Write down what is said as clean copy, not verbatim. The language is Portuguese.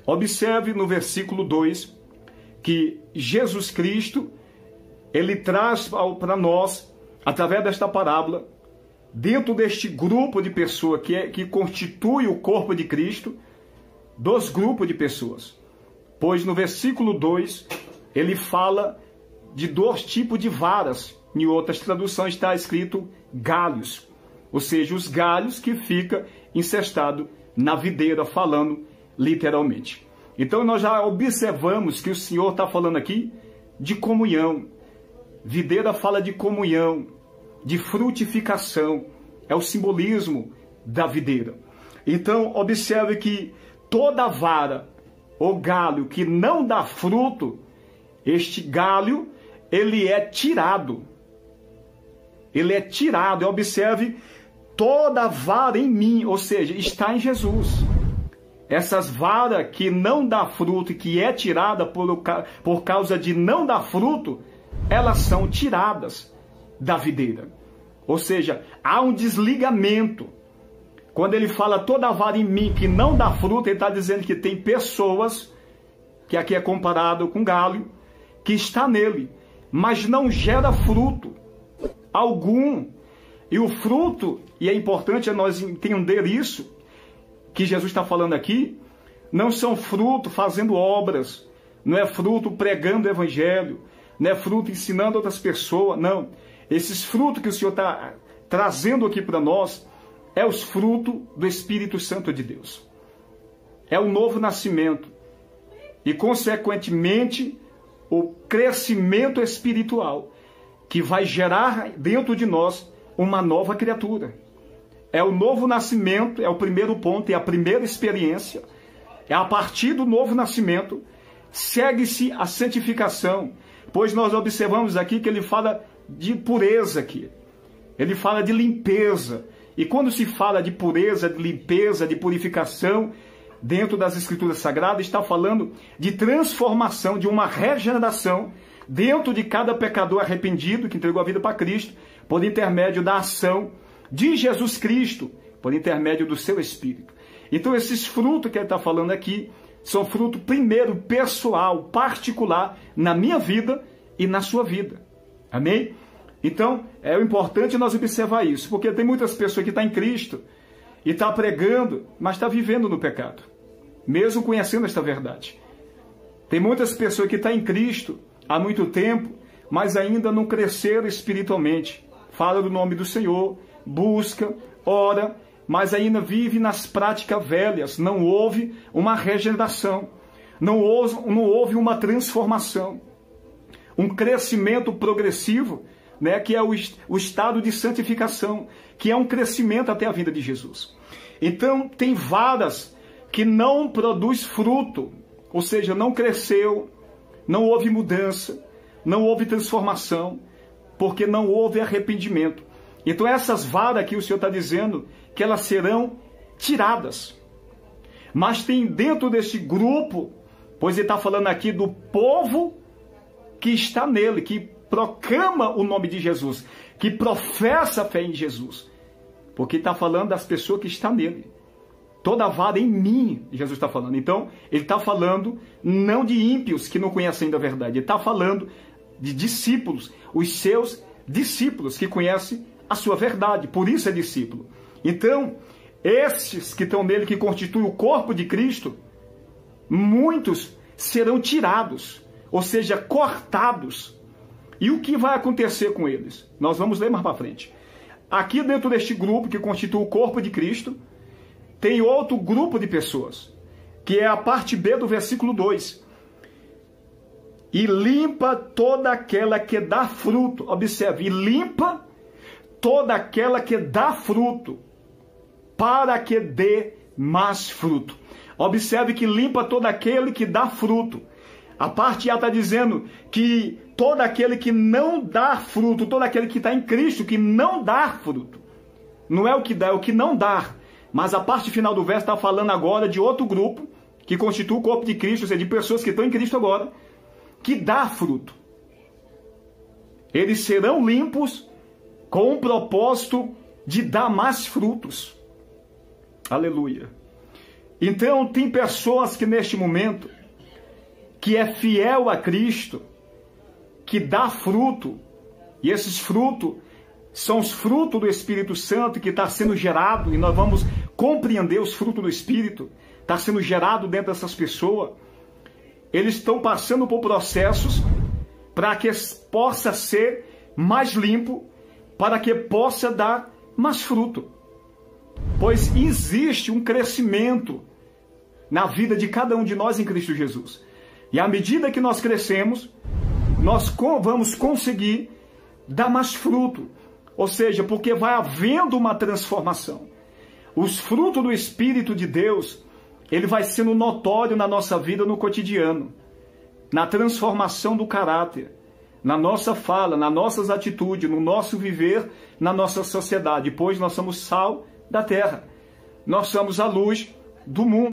Observe no versículo 2 que Jesus Cristo, ele traz para nós, através desta parábola, dentro deste grupo de pessoas que constitui o corpo de Cristo, dois grupos de pessoas. Pois no versículo 2, ele fala de dois tipos de varas. Em outras traduções está escrito galhos, ou seja, os galhos que ficam incestados na videira, falando literalmente. Então nós já observamos que o Senhor está falando aqui de comunhão. Videira fala de comunhão, de frutificação, é o simbolismo da videira. Então observe que toda vara ou galho que não dá fruto, este galho, ele é tirado. Ele é tirado. Observe, toda vara em mim, ou seja, está em Jesus. Essas varas que não dá fruto e que é tirada por causa de não dar fruto, elas são tiradas da videira. Ou seja, há um desligamento. Quando ele fala toda vara em mim que não dá fruto, ele está dizendo que tem pessoas, que aqui é comparado com galho, que está nele, mas não gera fruto algum. E o fruto, e é importante nós entender isso, que Jesus está falando aqui, não são fruto fazendo obras, não é fruto pregando o evangelho, não é fruto ensinando outras pessoas, não. Esses frutos que o Senhor está trazendo aqui para nós, é os frutos do Espírito Santo de Deus. É o novo nascimento. E, consequentemente, o crescimento espiritual que vai gerar dentro de nós uma nova criatura. É o novo nascimento, é o primeiro ponto, é a primeira experiência. É a partir do novo nascimento, segue-se a santificação. Pois nós observamos aqui que ele fala de pureza aqui. Ele fala de limpeza. E quando se fala de pureza, de limpeza, de purificação, dentro das Escrituras Sagradas, está falando de transformação, de uma regeneração dentro de cada pecador arrependido que entregou a vida para Cristo, por intermédio da ação de Jesus Cristo, por intermédio do seu Espírito. Então esses frutos que ele está falando aqui, são frutos primeiro pessoal, particular, na minha vida e na sua vida. Amém? Então, é importante nós observar isso, porque tem muitas pessoas que estão em Cristo e estão pregando, mas estão vivendo no pecado, mesmo conhecendo esta verdade. Tem muitas pessoas que estão em Cristo há muito tempo, mas ainda não cresceram espiritualmente. Fala do nome do Senhor, busca, ora, mas ainda vive nas práticas velhas. Não houve uma regeneração, não houve uma transformação, um crescimento progressivo, né, que é o estado de santificação, que é um crescimento até a vinda de Jesus. Então, tem varas que não produz fruto, ou seja, não cresceu, não houve mudança, não houve transformação, porque não houve arrependimento. Então, essas varas que o Senhor está dizendo, que elas serão tiradas. Mas tem dentro desse grupo, pois ele está falando aqui do povo que está nele, que proclama o nome de Jesus, que professa a fé em Jesus, porque está falando das pessoas que estão nele. Toda vara em mim, Jesus está falando. Então, ele está falando não de ímpios que não conhecem ainda a verdade, ele está falando de discípulos, os seus discípulos que conhecem a sua verdade, por isso é discípulo. Então, esses que estão nele, que constituem o corpo de Cristo, muitos serão tirados, ou seja, cortados. E o que vai acontecer com eles? Nós vamos ler mais para frente. Aqui dentro deste grupo que constitui o corpo de Cristo, tem outro grupo de pessoas, que é a parte B do versículo 2. E limpa toda aquela que dá fruto. Observe, e limpa toda aquela que dá fruto, para que dê mais fruto. Observe que limpa todo aquele que dá fruto. A parte A está dizendo que todo aquele que não dá fruto, todo aquele que está em Cristo, que não dá fruto. Não é o que dá, é o que não dá. Mas a parte final do verso está falando agora de outro grupo, que constitui o corpo de Cristo, ou seja, de pessoas que estão em Cristo agora, que dá fruto. Eles serão limpos com o propósito de dar mais frutos. Aleluia. Então, tem pessoas que neste momento, que é fiel a Cristo, que dá fruto, e esses frutos são os frutos do Espírito Santo que está sendo gerado, e nós vamos compreender os frutos do Espírito, está sendo gerado dentro dessas pessoas. Eles estão passando por processos para que possa ser mais limpo, para que possa dar mais fruto. Pois existe um crescimento na vida de cada um de nós em Cristo Jesus. E à medida que nós crescemos, nós vamos conseguir dar mais fruto. Ou seja, porque vai havendo uma transformação. Os frutos do Espírito de Deus, ele vai sendo notório na nossa vida no cotidiano, na transformação do caráter, na nossa fala, nas nossas atitudes, no nosso viver, na nossa sociedade, pois nós somos sal da terra. Nós somos a luz do mundo.